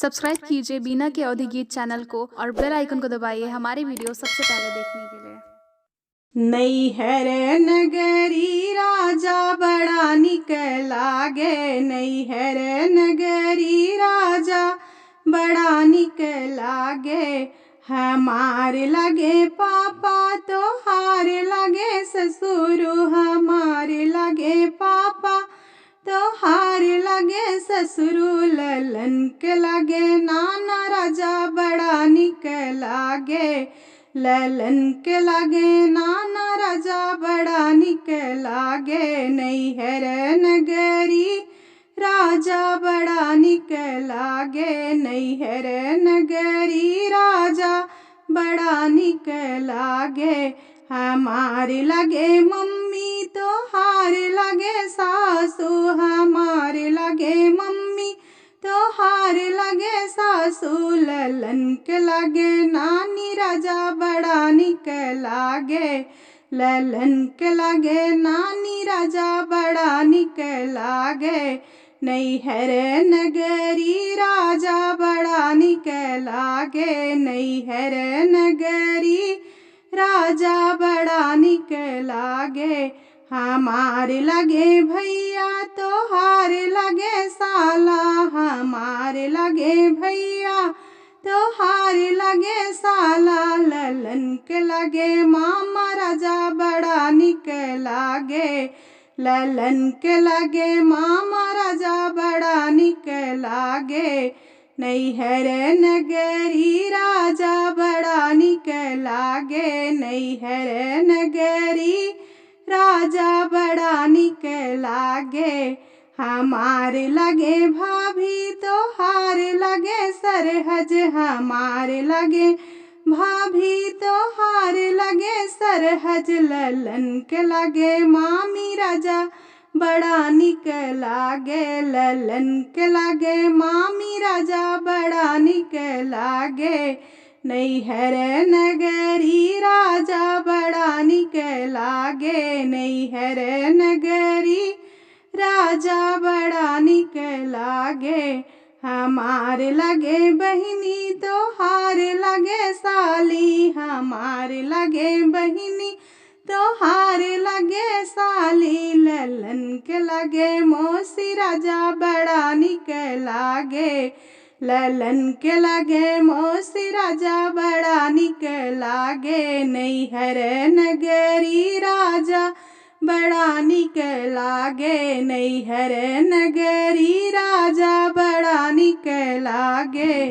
Subscribe कीजिए बीना के अवधि गीत चैनल को और बेल आइकन को दबाइए हमारी वीडियो सबसे पहले देखने के लिए। नैहर नगरी राजा बड़ा निक लागे, नैहर नगरी राजा बड़ा निक लागे। हमार लगे पापा तो हार लगे ससुर, हमार लगे पापा तो हार लगे ससुर। ललन के लगे नाना राजा बड़ा निक लागे, ललन के लगे नाना राजा बड़ा निक लागे। नैहर नगरी राजा बड़ा निक लागे, नैहर नगरी राजा बड़ा निक लागे। हमार लगे मम्मी तो हार लगे सासू, हमार लगे मम्मी तो हार लगे सासू। ललन के लगे नानी राजा बड़ा निक लागे, ललन के लगे नानी राजा बड़ा निक लागे। नैहर नगरी राजा बड़ा निक लागे, नैहर नगरी राजा बड़ा निक लागे। हमार लगे भैया तो हार लगे साला, हमार लगे भैया तो हार लगे साला। ललन के लगे मामा राजा बड़ा निक लागे, ललन के लगे मामा राजा बड़ा निक लागे। नैहर नगरी राजा बड़ा निक लागे, नैहर नगरी राजा बड़ा निक लागे। हमार लगे भाभी तो हार लगे सरहज, हमार लगे भाभी तो हार लगे सरहज। ललन के लगे मामी राजा बड़ा निक लागे, ललन के लगे मामी राजा बड़ा निक लागे। नैहर नगरी राजा बड़ा निक लागे, नैहर नगरी राजा बड़ा निक लागे। हमार लगे बहिनी तो हार लगे साली, हमार लगे बहिनी तो हार लगे साली। ललन के लगे मौसी राजा बड़ा निक लागे, ललन के लगे मौसी राजा बड़ा निक लागे। नैहर नगरी राजा बड़ा निक लागे, नैहर नगरी राजा बड़ा निक लागे।